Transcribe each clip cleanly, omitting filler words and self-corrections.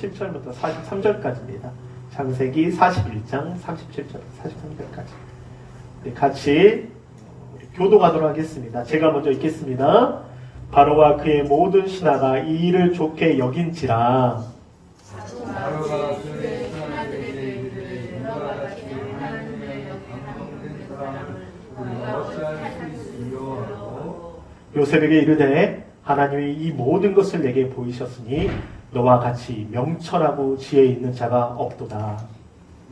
37절부터 43절까지입니다. 창세기 41장 37절 43절까지. 우리 같이 교독하도록 하겠습니다. 제가 먼저 읽겠습니다. 바로와 그의 모든 신하가 이 일을 좋게 여긴지라. 바로가 그의 신하들에게 이르되 이와 같이 하나님의 감동된 사람을 우리가 어찌할 수 있으리요 하고 요셉에게 이르되 하나님이 이 모든 것을 내게 보이셨으니 너와 같이 명철하고 지혜 있는 자가 없도다.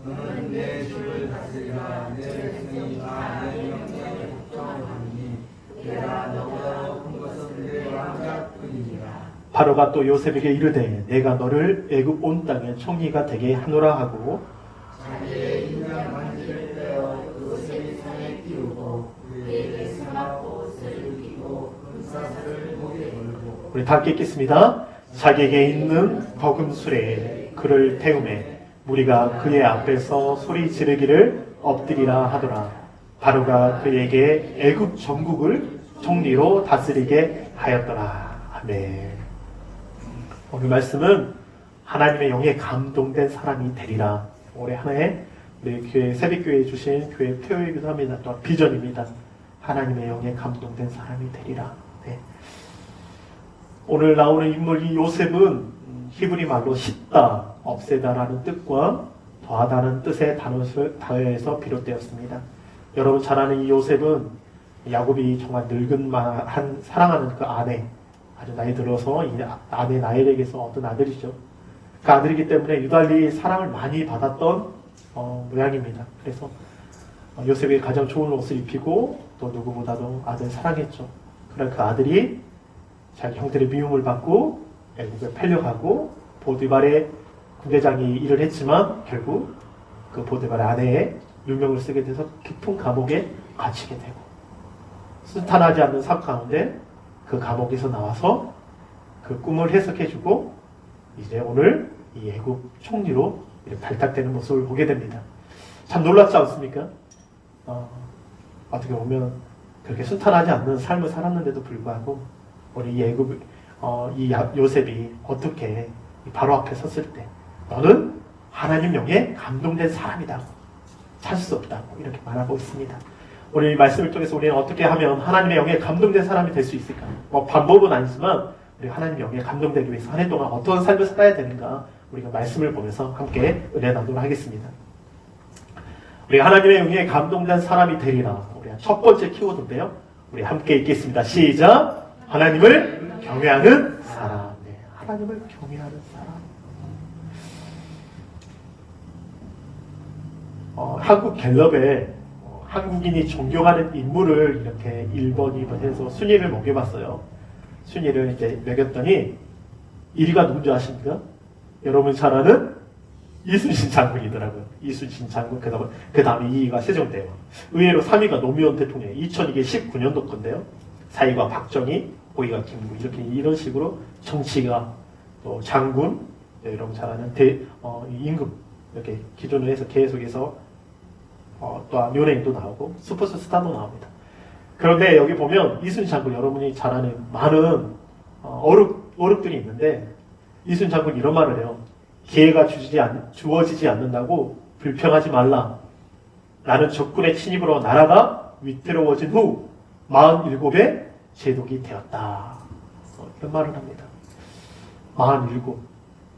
너는 내 집을 다스리라. 내 백성이 다 내 명령에 복종하니 내가 너보다 높은 것은 내 왕자뿐이니라. 바로가 또 요셉에게 이르되 내가 너를 애굽 온 땅의 총리가 되게 하노라 하고 자기의 인장 반지를 떼어 요셉이 손에 띄우고 그에게 수납 옷을 입히고 금사슬을 목에 걸고. 우리 다 함께 읽겠습니다. 자기에게 있는 거금술에 그를 태우매 무리가 그의 앞에서 소리 지르기를 엎드리라 하더라. 바로가 그에게 애굽 전국을 총리로 다스리게 하였더라. 아멘. 오늘 말씀은 하나님의 영에 감동된 사람이 되리라. 올해 한 해 우리 교회 새벽교회에 주신 교회 표어이기도 합니다. 또 비전입니다. 하나님의 영에 감동된 사람이 되리라. 네. 오늘 나오는 인물 이 요셉은 히브리 말로 씻다, 없애다라는 뜻과 더하다는 뜻의 단어에서 비롯되었습니다. 여러분 잘 아는 이 요셉은 야곱이 정말 늙은 사랑하는 그 아내, 아주 나이 들어서 이 아내 나엘에게서 얻은 아들이죠. 그 아들이기 때문에 유달리 사랑을 많이 받았던 모양입니다. 그래서 요셉이 가장 좋은 옷을 입히고 또 누구보다도 아들 사랑했죠. 그러나 그 아들이 자기 형들의 미움을 받고 애국에 팔려가고 보디발의 군대장이 일을 했지만 결국 그 보디발의 아내의 누명을 쓰게 돼서 깊은 감옥에 갇히게 되고 순탄하지 않는 삶 가운데 그 감옥에서 나와서 그 꿈을 해석해주고 이제 오늘 이 애국 총리로 발탁되는 모습을 보게 됩니다. 참 놀랍지 않습니까? 어떻게 보면 그렇게 순탄하지 않는 삶을 살았는데도 불구하고 우리 이 애국 이 요셉이 어떻게 바로 앞에 섰을 때 너는 하나님 영에 감동된 사람이다. 찾을 수 없다고 이렇게 말하고 있습니다. 오늘 이 말씀을 통해서 우리는 어떻게 하면 하나님의 영에 감동된 사람이 될 수 있을까? 방법은 아니지만 우리 하나님 영에 감동되기 위해서 한 해 동안 어떤 삶을 살아야 되는가 우리가 말씀을 보면서 함께 은혜 나누도록 하겠습니다. 우리 하나님의 영에 감동된 사람이 되리라. 우리 첫 번째 키워드인데요. 우리 함께 읽겠습니다. 시작. 하나님을 경외하는 사람. 네, 하나님을 경외하는 사람. 한국 갤럽에 한국인이 존경하는 인물을 이렇게 1번, 2번 해서 순위를 먹여봤어요. 순위를 이제 매겼더니 1위가 누군지 아십니까? 여러분 잘 아는 이순신 장군이더라고요. 이순신 장군, 그 다음에 2위가 세종대왕. 의외로 3위가 노무현 대통령, 2019년도 건데요. 4위가 박정희, 5위가 김구. 이런 식으로 정치가, 또 장군, 여러분 잘 아는 임금, 이렇게 기준으로 해서 계속해서 또 연예인도 나오고 슈퍼스 스타도 나옵니다. 그런데 여기 보면 이순신 장군 여러분이 잘 아는 많은 어록들이 있는데 이순신 장군 이런 말을 해요. 기회가 주어지지 않는다고 불평하지 말라. 나는 적군의 침입으로 나라가 위태로워진 후 47의 제독이 되었다. 이런 말을 합니다. 47.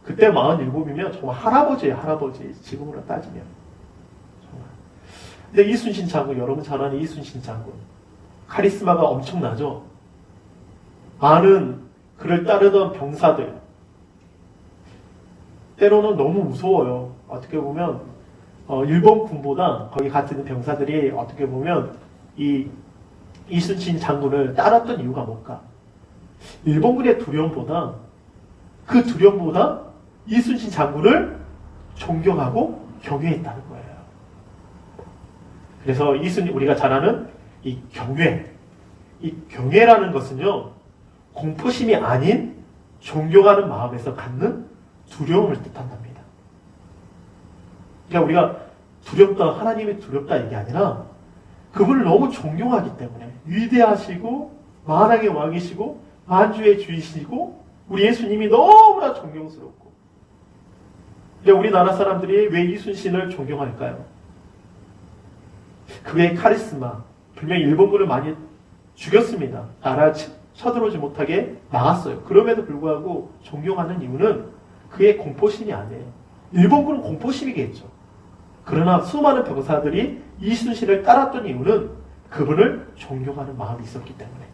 그때 47이면 정말 할아버지예요. 할아버지. 지금으로 따지면. 정말. 근데 이순신 장군, 여러분 잘 아는 이순신 장군. 카리스마가 엄청나죠? 많은 그를 따르던 병사들. 때로는 너무 무서워요. 어떻게 보면 일본 군보다 거기 같은 병사들이 어떻게 보면 이 이순신 장군을 따랐던 이유가 뭘까? 일본군의 두려움보다 그 두려움보다 이순신 장군을 존경하고 경외했다는 거예요. 그래서 우리가 잘 아는 이 경외라는 것은요, 공포심이 아닌 존경하는 마음에서 갖는 두려움을 뜻한답니다. 그러니까 우리가 두렵다, 하나님이 두렵다 이게 아니라 그분을 너무 존경하기 때문에 위대하시고 만왕의 왕이시고 만주의 주이시고 우리 예수님이 너무나 존경스럽고 근데 우리나라 사람들이 왜 이순신을 존경할까요? 그의 카리스마, 분명히 일본군을 많이 죽였습니다. 나라 쳐들어오지 못하게 막았어요. 그럼에도 불구하고 존경하는 이유는 그의 공포심이 아니에요. 일본군은 공포심이겠죠. 그러나 수많은 병사들이 이순신을 따랐던 이유는 그분을 존경하는 마음이 있었기 때문에,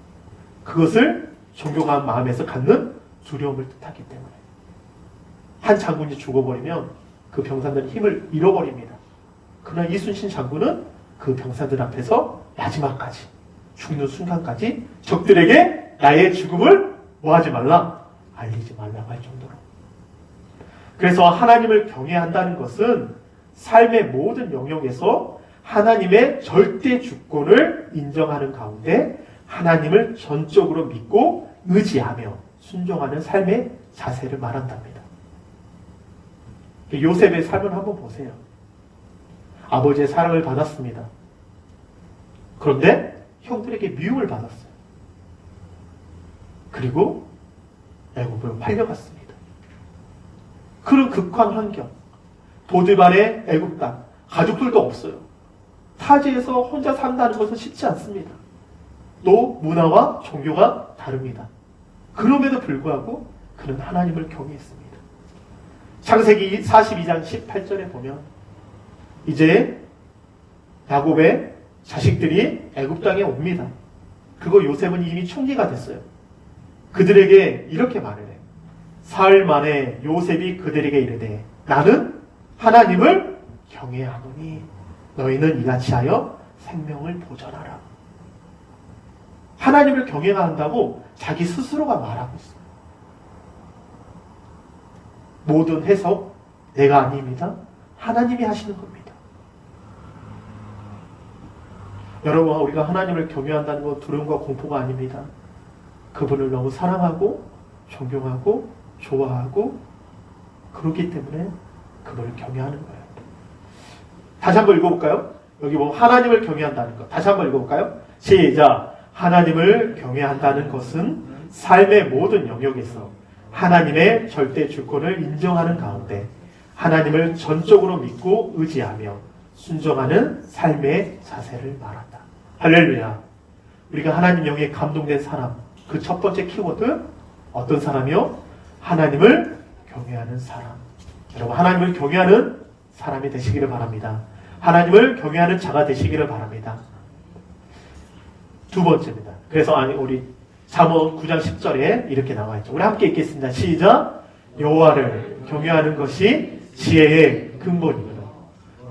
그것을 존경하는 마음에서 갖는 두려움을 뜻하기 때문에, 한 장군이 죽어버리면 그 병사들은 힘을 잃어버립니다. 그러나 이순신 장군은 그 병사들 앞에서 마지막까지, 죽는 순간까지 적들에게 나의 죽음을 뭐하지 말라? 알리지 말라고 할 정도로. 그래서 하나님을 경외한다는 것은 삶의 모든 영역에서 하나님의 절대 주권을 인정하는 가운데 하나님을 전적으로 믿고 의지하며 순종하는 삶의 자세를 말한답니다. 요셉의 삶을 한번 보세요. 아버지의 사랑을 받았습니다. 그런데 형들에게 미움을 받았어요. 그리고 애굽으로 팔려갔습니다. 그런 극한 환경, 보디발의 애굽 땅, 가족들도 없어요. 타지에서 혼자 산다는 것은 쉽지 않습니다. 또 문화와 종교가 다릅니다. 그럼에도 불구하고 그는 하나님을 경외했습니다. 창세기 42장 18절에 보면 이제 야곱의 자식들이 애굽 땅에 옵니다. 그거 요셉은 이미 총리가 됐어요. 그들에게 이렇게 말을 해요. 사흘 만에 요셉이 그들에게 이르되 나는 하나님을 경외하노니 너희는 이같이 하여 생명을 보전하라. 하나님을 경외한다고 자기 스스로가 말하고 있어요. 모든 해석 내가 아닙니다. 하나님이 하시는 겁니다. 여러분, 우리가 하나님을 경외한다는 건 두려움과 공포가 아닙니다. 그분을 너무 사랑하고 존경하고 좋아하고 그렇기 때문에 그분을 경외하는 거예요. 다시 한번 읽어볼까요? 여기 보면 하나님을 경외한다는 것. 다시 한번 읽어볼까요? 시작! 하나님을 경외한다는 것은 삶의 모든 영역에서 하나님의 절대 주권을 인정하는 가운데 하나님을 전적으로 믿고 의지하며 순종하는 삶의 자세를 말한다. 할렐루야. 우리가 하나님 영에 감동된 사람, 그 첫 번째 키워드 어떤 사람이요? 하나님을 경외하는 사람. 여러분, 하나님을 경외하는 사람이 되시기를 바랍니다. 하나님을 경외하는 자가 되시기를 바랍니다. 두 번째입니다. 그래서 우리 잠언 9장 10절에 이렇게 나와 있죠. 우리 함께 읽겠습니다. 시작! 여호와를 경외하는 것이 지혜의 근본이므로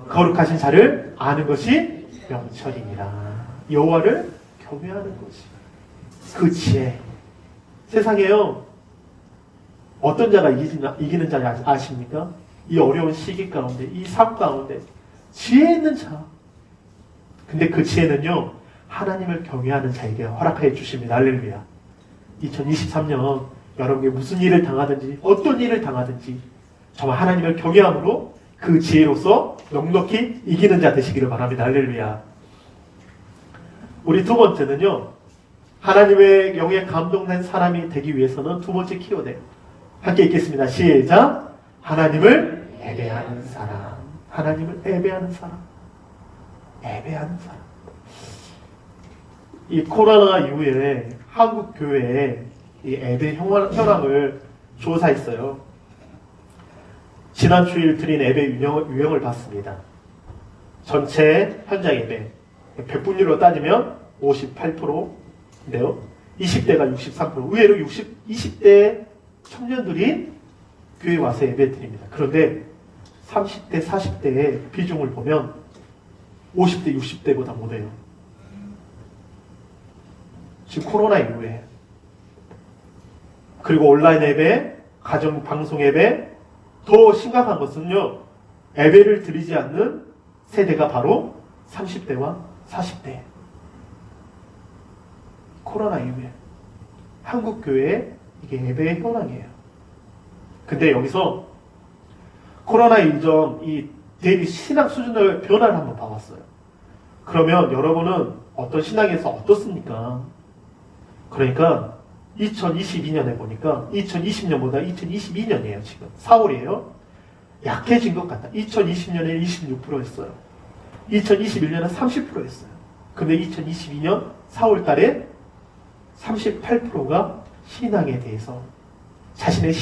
거룩하신 자를 아는 것이 명철이니라. 여호와를 경외하는 것이 그 지혜. 세상에요, 어떤 자가 이기는 자 아십니까? 이 어려운 시기 가운데, 이 삶 가운데 지혜 있는 자. 근데 그 지혜는요, 하나님을 경외하는 자에게 허락해 주십니다. 할렐루야. 2023년 여러분께 무슨 일을 당하든지 어떤 일을 당하든지 정말 하나님을 경외함으로 그 지혜로서 넉넉히 이기는 자 되시기를 바랍니다. 할렐루야. 우리 두 번째는요, 하나님의 영에 감동된 사람이 되기 위해서는 두 번째 키워드 함께 읽겠습니다. 시작! 하나님을 예배하는 사람. 하나님을 예배하는 사람. 예배하는 사람. 이 코로나 이후에 한국 교회에 이 예배 현황을 조사했어요. 지난 주일 드린 예배 유형을 봤습니다. 전체 현장 예배 100분위로 따지면 58%인데요. 20대가 63%. 의외로 20대 청년들이 교회에 와서 예배 드립니다. 그런데 30대, 40대의 비중을 보면 50대, 60대보다 못해요. 지금 코로나 이후에. 그리고 온라인 예배, 가정 방송 예배, 더 심각한 것은요, 예배를 드리지 않는 세대가 바로 30대와 40대. 코로나 이후에 한국 교회의 이게 예배의 현황이에요. 근데 여기서 코로나 이전 이 대비 신앙 수준의 변화를 한번 봐봤어요. 그러면 여러분은 어떤 신앙에서 어떻습니까? 그러니까 2022년에 보니까 2020년보다 2022년이에요. 지금 4월이에요. 약해진 것 같다. 2020년에 26%였어요. 2021년에 30%였어요. 근데 2022년 4월 달에 38%가 신앙에 대해서 자신의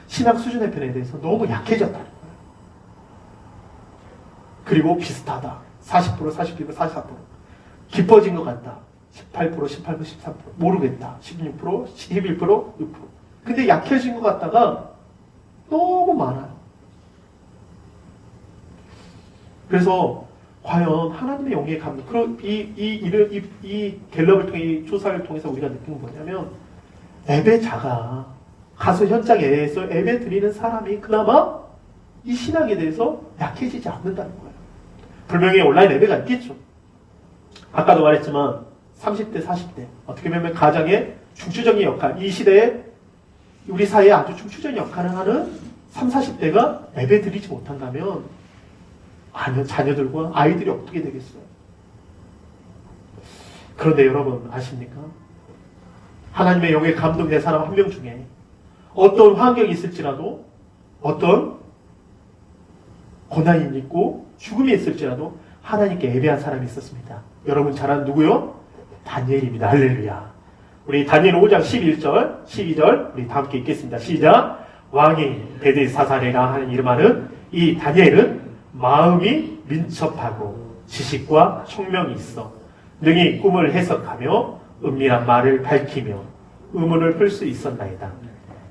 신앙 수준의 변에 대해서 너무 약해졌다는 거예요. 그리고 비슷하다. 40%, 42%, 44%. 깊어진 것 같다. 18%, 18%, 13%. 모르겠다. 16%, 11%, 6%. 근데 약해진 것 같다가 너무 많아요. 그래서 과연 하나님의 영에 감동, 이 갤럽을 통해, 이 조사를 통해서 우리가 느낀 건 뭐냐면, 예배자가 가서 현장에서 예배 드리는 사람이 그나마 이 신앙에 대해서 약해지지 않는다는 거예요. 분명히 온라인 예배가 있겠죠. 아까도 말했지만 30대, 40대 어떻게 보면 가장의 중추적인 역할, 이 시대에 우리 사회에 아주 중추적인 역할을 하는 30, 40대가 예배 드리지 못한다면 아니요, 자녀들과 아이들이 어떻게 되겠어요? 그런데 여러분 아십니까? 하나님의 영에 감동된 사람 한 명 중에 어떤 환경이 있을지라도, 어떤 고난이 있고 죽음이 있을지라도 하나님께 예배한 사람이 있었습니다. 여러분 잘 아는 누구요? 다니엘입니다. 할렐루야. 우리 다니엘 5장 11절, 12절 우리 다 함께 읽겠습니다. 시작. 왕이 벨드사사레라 하는 이름하는 이 다니엘은 마음이 민첩하고 지식과 총명이 있어 능히 꿈을 해석하며 은밀한 말을 밝히며 의문을 풀 수 있었나이다.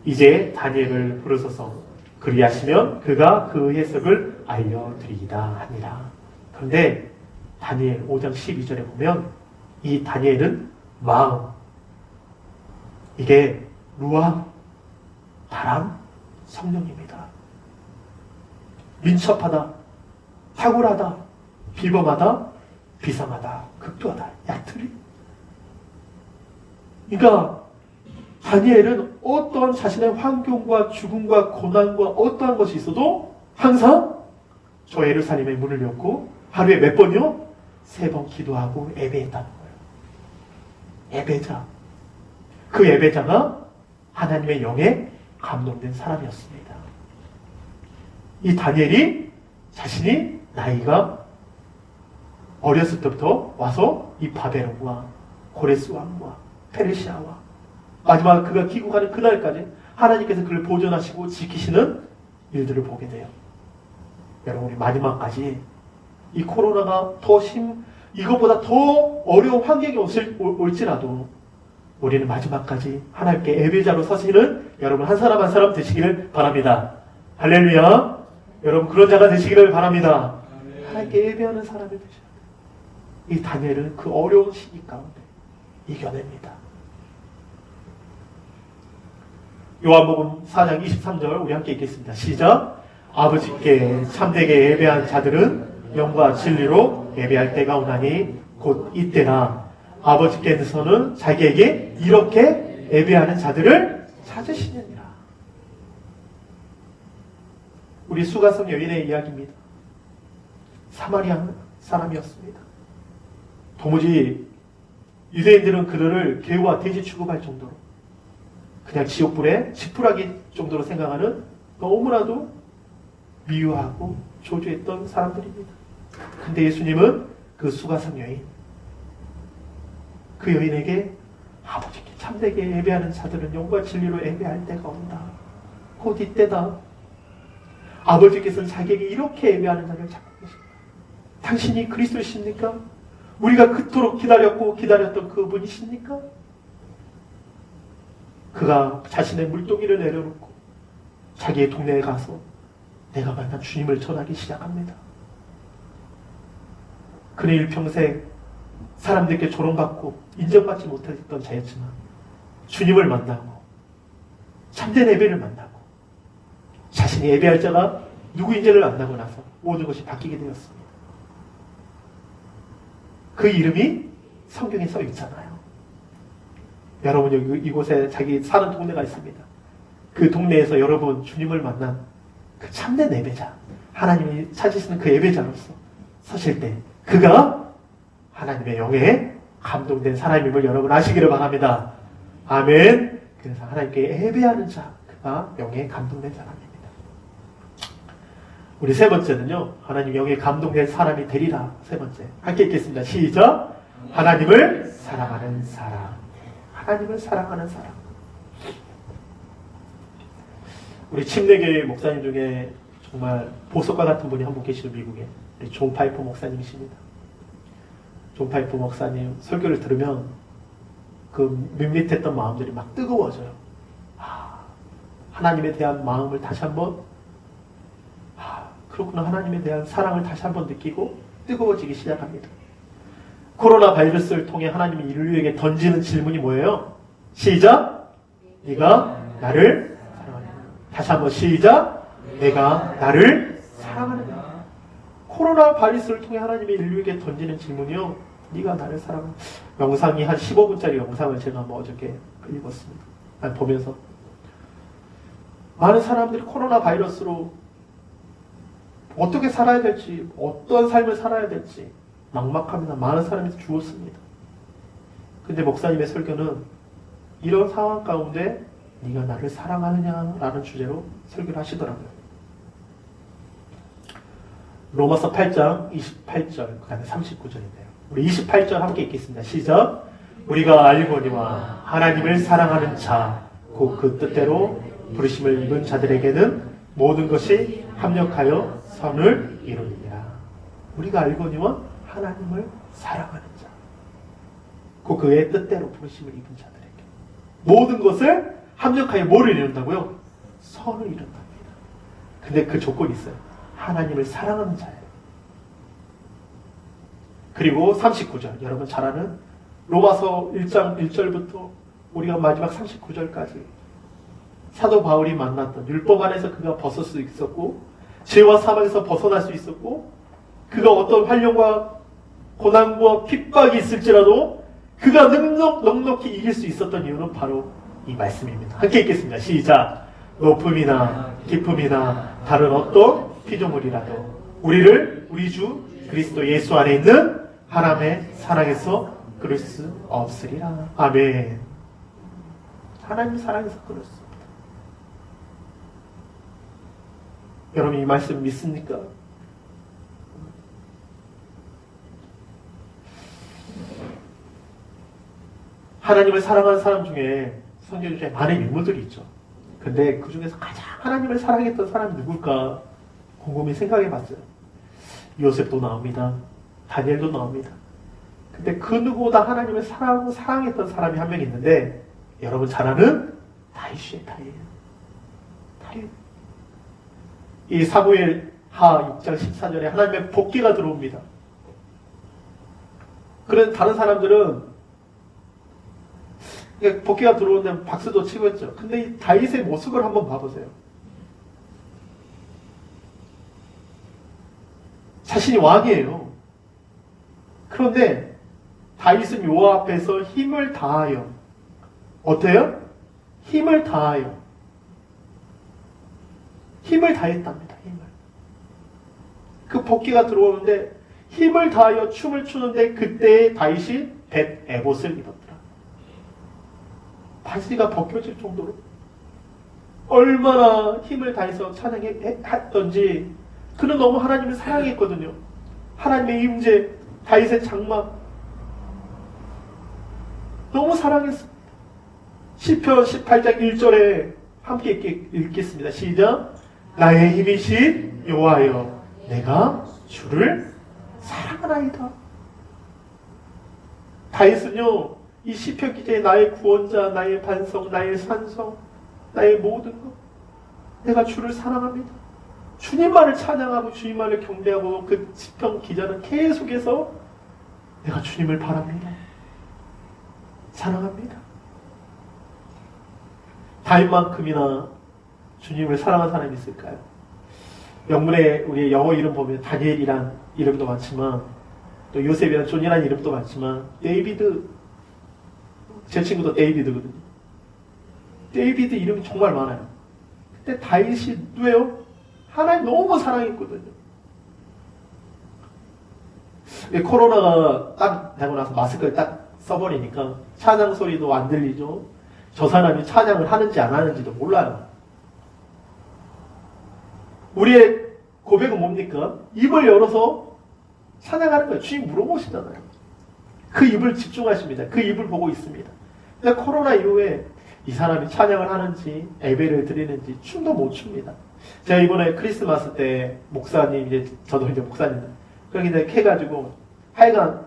이제 다니엘을 부르소서 그리하시면 그가 그 해석을 알려드리이다 하니라. 그런데 다니엘 5장 12절에 보면 이 다니엘은 마음, 이게 루아, 바람, 성령입니다. 민첩하다, 탁월하다, 비범하다, 비상하다, 극도하다, 얕으리. 그러니까 다니엘은 어떠한 자신의 환경과 죽음과 고난과 어떠한 것이 있어도 항상 저 예루살렘의 문을 열고 하루에 몇 번이요? 3번 기도하고 예배했다는 거예요. 예배자. 그 예배자가 하나님의 영에 감동된 사람이었습니다. 이 다니엘이 자신이 나이가 어렸을 때부터 와서 이 바벨론과 고레스 왕과 페르시아와 마지막 그가 귀국하는 그날까지 하나님께서 그를 보존하시고 지키시는 일들을 보게 돼요. 여러분 우리 마지막까지 이 코로나가 이것보다 더 어려운 환경이 올지라도 우리는 마지막까지 하나님께 예배자로 서시는 여러분 한 사람 한 사람 되시기를 바랍니다. 할렐루야. 여러분 그런 자가 되시기를 바랍니다. 하나님께 예배하는 사람이 되셔야 돼요. 이 다니엘은 그 어려운 시기 가운데 이겨냅니다. 요한복음 4장 23절 우리 함께 읽겠습니다. 시작. 아버지께 참되게 예배한 자들은 영과 진리로 예배할 때가 오나니 곧 이때라. 아버지께서는 자기에게 이렇게 예배하는 자들을 찾으시느니라. 우리 수가성 여인의 이야기입니다. 사마리아 사람이었습니다. 도무지 유대인들은 그들을 개와 돼지 취급할 정도로 그냥 지옥불에 지푸라기 정도로 생각하는 너무나도 미워하고 조주했던 사람들입니다. 근데 예수님은 그 수가성 여인, 그 여인에게 아버지께 참되게 예배하는 자들은 영과 진리로 예배할 때가 온다. 곧 이때다. 아버지께서는 자기에게 이렇게 예배하는 자를 찾고 계십니다. 당신이 그리스도이십니까? 우리가 그토록 기다렸고 기다렸던 그분이십니까? 그가 자신의 물동이를 내려놓고 자기의 동네에 가서 내가 만난 주님을 전하기 시작합니다. 그는 일평생 사람들께 조롱받고 인정받지 못했던 자였지만 주님을 만나고 참된 예배를 만나고 자신이 예배할 자가 누구인지를 만나고 나서 모든 것이 바뀌게 되었습니다. 그 이름이 성경에 써 있잖아요. 여러분 여기 이곳에 자기 사는 동네가 있습니다. 그 동네에서 여러분 주님을 만난 그 참된 예배자, 하나님이 찾으시는 그 예배자로서 서실 때 그가 하나님의 영에 감동된 사람임을 여러분 아시기를 바랍니다. 아멘. 그래서 하나님께 예배하는 자, 그가 영에 감동된 사람입니다. 우리 세 번째는요. 하나님 영에 감동된 사람이 되리라. 세 번째. 함께 읽겠습니다. 시작. 하나님을 사랑하는 사람. 하나님을 사랑하는 사람. 우리 침례교회 목사님 중에 정말 보석과 같은 분이 한 분 계시죠. 미국에. 우리 존 파이퍼 목사님이십니다. 존 파이퍼 목사님 설교를 들으면 그 밋밋했던 마음들이 막 뜨거워져요. 하나님에 대한 마음을 다시 한번 그렇구나. 하나님에 대한 사랑을 다시 한번 느끼고 뜨거워지기 시작합니다. 코로나 바이러스를 통해 하나님이 인류에게 던지는 질문이 뭐예요? 시작! 네가 나를 사랑하느냐. 다시 한번 시작! 내가 나를 사랑하느냐. 코로나 바이러스를 통해 하나님이 인류에게 던지는 질문이요. 네가 나를 사랑하느냐. 영상이 한 15분짜리 영상을 제가 어저께 읽었습니다. 보면서 많은 사람들이 코로나 바이러스로 어떻게 살아야 될지, 어떤 삶을 살아야 될지 막막합니다. 많은 사람이 죽었습니다. 근데 목사님의 설교는 이런 상황 가운데 네가 나를 사랑하느냐라는 주제로 설교를 하시더라고요. 로마서 8장 28절 그 다음에 39절인데요. 우리 28절 함께 읽겠습니다. 시작. 우리가 알거니와 하나님을 사랑하는 자 곧 그 뜻대로 부르심을 입은 자들에게는 모든 것이 합력하여 선을 이루느니라. 우리가 알거니와 하나님을 사랑하는 자 곧 그의 뜻대로 부르심을 입은 자들에게 모든 것을 합력하여 뭐를 이룬다고요? 선을 이룬답니다. 근데 그 조건이 있어요. 하나님을 사랑하는 자예요. 그리고 39절 여러분 잘 아는 로마서 1장 1절부터 우리가 마지막 39절까지 사도 바울이 만났던 율법 안에서 그가 벗을 수 있었고 죄와 사망에서 벗어날 수 있었고 그가 어떤 환령과 고난과 핍박이 있을지라도 그가 넉넉히 이길 수 있었던 이유는 바로 이 말씀입니다. 함께 읽겠습니다. 시작. 높음이나 기쁨이나 다른 어떤 피조물이라도 우리를 우리 주 그리스도 예수 안에 있는 하나님의 사랑에서 끊을 수 없으리라. 아멘. 하나님 사랑에서 끊을 수 없다. 여러분 이 말씀 믿습니까? 하나님을 사랑하는 사람 중에 성경 중에 많은 인물들이 있죠. 근데 그 중에서 가장 하나님을 사랑했던 사람이 누굴까 곰곰이 생각해 봤어요. 요셉도 나옵니다. 다니엘도 나옵니다. 근데 그 누구보다 하나님을 사랑했던 사람이 한 명 있는데 여러분 잘 아는 다윗이에요. 다윗. 이 사무엘 하 6장 14절에 하나님의 복귀가 들어옵니다. 그런 다른 사람들은 복귀가 들어오는데 박수도 치고 있죠. 근데 이 다윗의 모습을 한번 봐보세요. 자신이 왕이에요. 그런데 다윗은 여호와 앞에서 힘을 다하여 어때요? 힘을 다하여 힘을 다했답니다. 그 복귀가 들어오는데 힘을 다하여 춤을 추는데 그때 다윗이 벳 에봇을 입었더라. 바지가 벗겨질 정도로 얼마나 힘을 다해서 찬양했던지 그는 너무 하나님을 사랑했거든요. 하나님의 임재, 다윗의 장막 너무 사랑했습니다. 시편 18장 1절에 함께 읽겠습니다. 시작. 나의 힘이신 여호와여 내가 주를 사랑하나이다. 다윗은요 이 시편 기자의 나의 구원자, 나의 반석, 나의 산성, 나의 모든 것 내가 주를 사랑합니다. 주님만을 찬양하고 주님만을 경배하고 그 시편 기자는 계속해서 내가 주님을 바랍니다. 사랑합니다. 다윗만큼이나 주님을 사랑한 사람이 있을까요? 영문에 우리 영어 이름 보면 다니엘이란 이름도 많지만 또 요셉이란 존이란 이름도 많지만 데이비드 제 친구도 데이비드거든요. 데이비드 이름이 정말 많아요. 근데 다윗이 왜요? 하나님 너무 사랑했거든요. 코로나가 딱 되고 나서 마스크를 딱 써버리니까 찬양 소리도 안 들리죠. 저 사람이 찬양을 하는지 안 하는지도 몰라요. 우리의 고백은 뭡니까? 입을 열어서 찬양하는 거예요. 주님 물어보시잖아요. 그 입을 집중하십니다. 그 입을 보고 있습니다. 근데 코로나 이후에 이 사람이 찬양을 하는지 예배를 드리는지 춤도 못 춥니다. 제가 이번에 크리스마스 때 목사님, 이제 저도 이제 목사님, 그렇게 이제 해가지고 하여간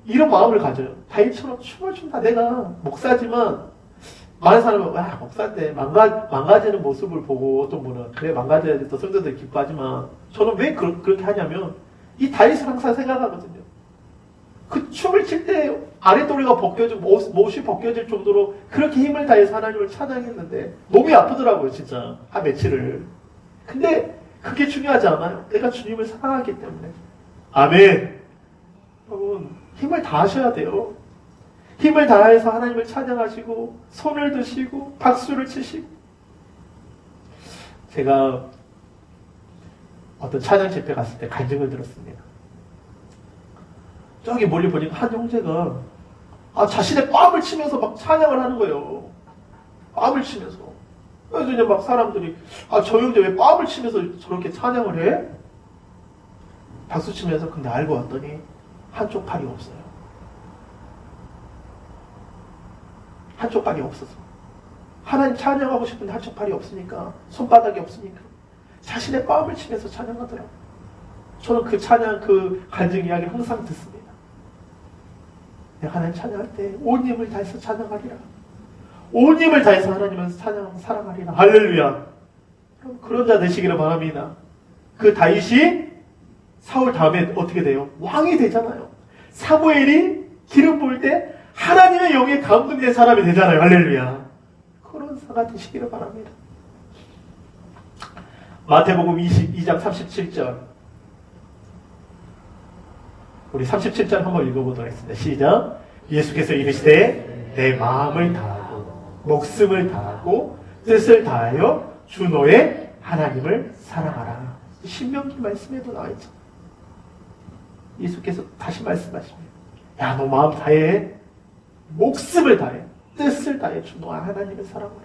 이런 마음을 가져요. 다윗처럼 춤을 춘다. 내가 목사지만 많은 사람은 와 목사인데 망가지는 모습을 보고 어떤 분은 그래 망가져야지 또 성도들 기뻐하지만 저는 왜 그렇게 하냐면 이 다윗을 항상 생각하거든요. 그 춤을 출 때 아랫도리가 벗겨지고 못이 벗겨질 정도로 그렇게 힘을 다해서 하나님을 찬양했는데 몸이 아프더라고요 진짜 한 며칠을. 근데 그게 중요하지 않아요. 내가 주님을 사랑하기 때문에. 아멘. 여러분 힘을 다하셔야 돼요. 힘을 다해서 하나님을 찬양하시고 손을 드시고 박수를 치시고. 제가 어떤 찬양 집회 갔을 때 간증을 들었습니다. 저기 멀리 보니까 한 형제가 자신의 뺨을 치면서 막 찬양을 하는 거예요. 뺨을 치면서. 그래서 이제 막 사람들이 저 형제 왜 뺨을 치면서 저렇게 찬양을 해? 박수 치면서. 근데 알고 왔더니 한쪽 팔이 없어요. 한쪽 팔이 없어서. 하나님 찬양하고 싶은데 한쪽 팔이 없으니까, 손바닥이 없으니까 자신의 뺨을 치면서 찬양하더라고요. 저는 그 찬양, 그 간증 이야기를 항상 듣습니다. 내가 하나님 찬양할 때 온 힘을 다해서 찬양하리라. 온 힘을 다해서 하나님을 사랑하리라. 할렐루야. 그런 자 되시기를 바랍니다. 그 다윗이 사울 다음에 어떻게 돼요? 왕이 되잖아요. 사무엘이 기름 부을 때 하나님의 영에 감동된 사람이 되잖아요. 할렐루야. 그런 사가 되시기를 바랍니다. 마태복음 22장 37절. 우리 37절 한번 읽어보도록 하겠습니다. 시작. 예수께서 이르시되 내 마음을 다하고 목숨을 다하고 뜻을 다하여 주 너의 하나님을 사랑하라. 신명기 말씀에도 나와있죠. 예수께서 다시 말씀하십니다. 야, 너 마음 다해, 목숨을 다해, 뜻을 다해 주 너의 하나님을 사랑하라.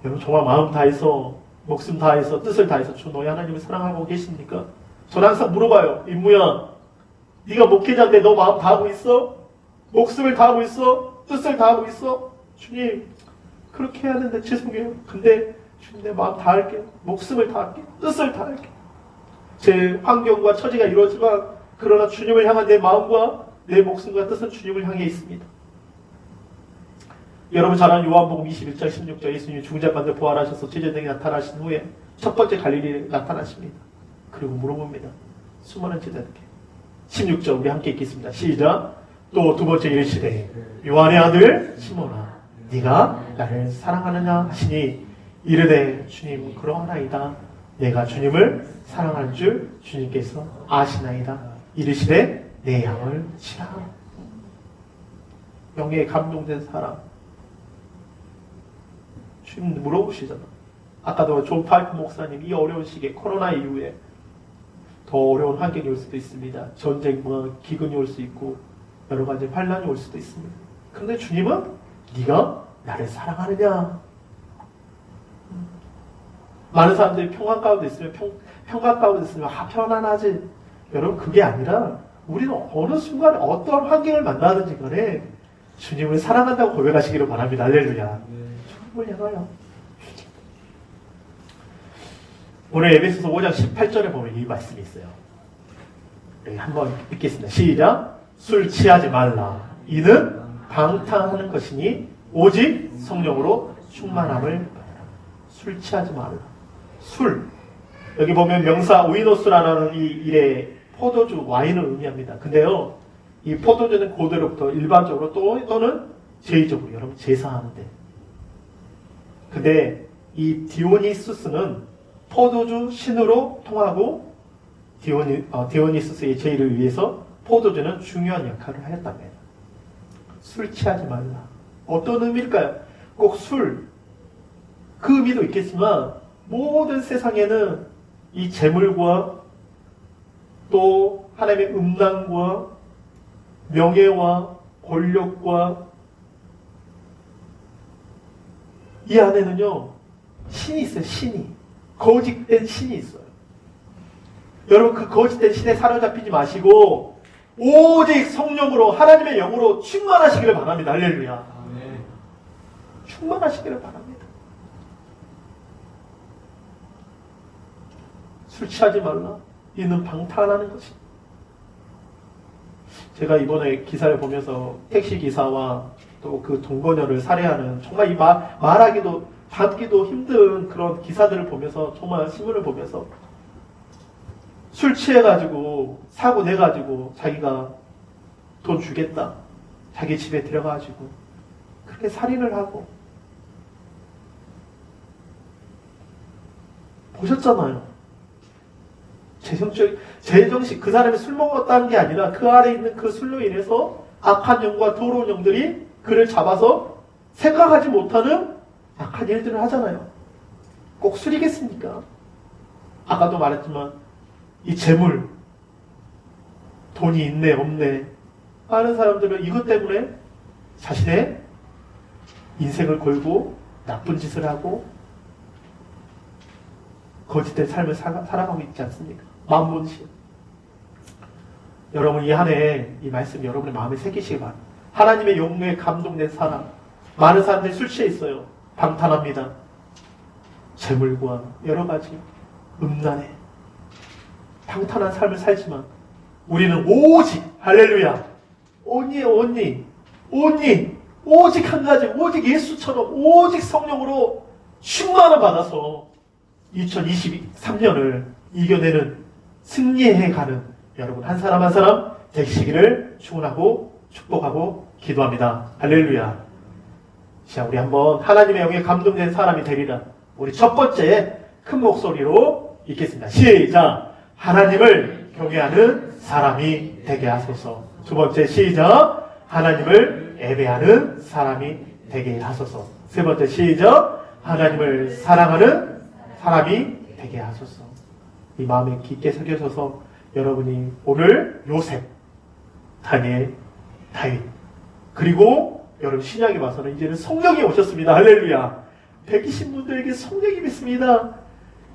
여러분 정말 마음 다해서, 목숨 다해서, 뜻을 다해서 주 너의 하나님을 사랑하고 계십니까? 저는 항상 물어봐요. 임무야, 네가 목회자인데 너 마음 다하고 있어? 목숨을 다하고 있어? 뜻을 다하고 있어? 주님, 그렇게 해야 하는데 죄송해요. 근데 주님 내 마음 다할게. 목숨을 다할게. 뜻을 다할게. 제 환경과 처지가 이루어지만 그러나 주님을 향한 내 마음과 내 목숨과 뜻은 주님을 향해 있습니다. 여러분 잘 아는 요한복음 21장 16절 예수님이 죽은 자 가운데 부활하셔서 제자들에게 나타나신 후에 첫 번째 갈릴리에 나타나십니다. 그리고 물어봅니다. 수많은 제자들에게. 16절 우리 함께 읽겠습니다. 시작. 또 두 번째 이르시되 요한의 아들 시몬아 네가 나를 사랑하느냐 하시니 이르되 주님 그러하나이다. 내가 주님을 사랑하는 줄 주님께서 아시나이다. 이르시되 내 양을 치라. 영에 감동된 사람. 주님 물어보시잖아. 아까도 존 파이프 목사님 이 어려운 시기에 코로나 이후에 더 어려운 환경이 올 수도 있습니다. 전쟁과 기근이 올 수 있고 여러 가지 환란이 올 수도 있습니다. 그런데 주님은 네가 나를 사랑하느냐? 많은 사람들이 평안 가운데 있으면 평강 가운데 있으면 편안하지. 여러분 그게 아니라 우리는 어느 순간에 어떤 환경을 만나든지 간에 주님을 사랑한다고 고백하시기를 바랍니다. 할렐루야. 주님을 향하여. 오늘 에베소서 5장 18절에 보면 이 말씀이 있어요. 여기 한번 읽겠습니다. 시작. 술 취하지 말라. 이는 방탕하는 것이니 오직 성령으로 충만함을 받으라. 술 취하지 말라. 술. 여기 보면 명사 오이노스라는 이 일의 포도주, 와인을 의미합니다. 근데요, 이 포도주는 고대로부터 일반적으로 또는 제의적으로 여러분 제사하는데. 근데 이 디오니수스는 포도주 신으로 통하고 디오니수스의 제의를 위해서 포도주는 중요한 역할을 하였답니다. 술 취하지 말라. 어떤 의미일까요? 꼭 술. 그 의미도 있겠지만 모든 세상에는 이 재물과 또 하나님의 음란과 명예와 권력과 이 안에는요 신이 있어요. 신이. 거짓된 신이 있어요. 여러분 그 거짓된 신에 사로잡히지 마시고 오직 성령으로 하나님의 영으로 충만하시기를 바랍니다. 할렐루야. 아멘. 충만하시기를 바랍니다. 술 취하지 말라. 이는 방탕하는 것이. 제가 이번에 기사를 보면서 택시 기사와 또 그 동거녀를 살해하는 정말 이 말하기도 담기도 힘든 그런 기사들을 보면서 정말 신문을 보면서 술 취해가지고 사고 내가지고 자기가 돈 주겠다. 자기 집에 들어가가지고 그렇게 살인을 하고 보셨잖아요. 재정식 그 사람이 술 먹었다는 게 아니라 그 안에 있는 그 술로 인해서 악한 영과 더러운 영들이 그를 잡아서 생각하지 못하는 악한 일들을 하잖아요. 꼭 술이겠습니까? 아까도 말했지만 이 재물, 돈이 있네 없네 하는 사람들은 이것 때문에 자신의 인생을 걸고 나쁜 짓을 하고 거짓된 삶을 살아가고 있지 않습니까? 만문신. 여러분 이 한 해 이 말씀 여러분의 마음에 새기시기 바랍니다. 하나님의 영에 감동된 사람. 많은 사람들이 술 취해 있어요. 방탕합니다. 재물과 여러 가지 음란에 방탕한 삶을 살지만 우리는 오직 할렐루야 오직 한 가지 오직 예수처럼 오직 성령으로 충만을 받아서 2023년을 이겨내는 승리해가는 여러분 한 사람 한 사람 되시기를 축원하고 축복하고 기도합니다. 할렐루야. 자, 우리 한번 하나님의 영에 감동된 사람이 되리라. 우리 첫 번째 큰 목소리로 읽겠습니다. 시작. 하나님을 경외하는 사람이 되게 하소서. 두 번째 시작. 하나님을 예배하는 사람이 되게 하소서. 세 번째 시작. 하나님을 사랑하는 사람이 되게 하소서. 이 마음에 깊게 새겨져서 여러분이 오늘 요셉, 다니엘, 다윗 그리고 여러분 신약에 와서는 이제는 성령이 오셨습니다. 할렐루야. 120분들에게 성령이 있습니다.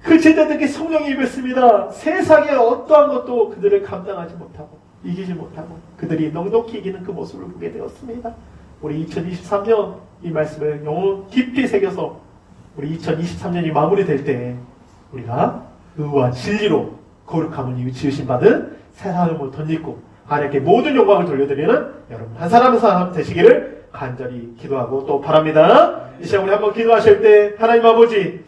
그 제자들에게 성령이 임했습니다. 세상의 어떠한 것도 그들을 감당하지 못하고 이기지 못하고 그들이 넉넉히 이기는 그 모습을 보게 되었습니다. 우리 2023년 이 말씀을 영혼 깊이 새겨서 우리 2023년이 마무리될 때 우리가 의와 진리로 거룩함을 지으신 받은 새 사람을 덧입고 하나님께 모든 영광을 돌려드리는 여러분 한 사람 한 사람 되시기를 간절히 기도하고 또 바랍니다. 이 시간 우리 한번 기도하실 때 하나님 아버지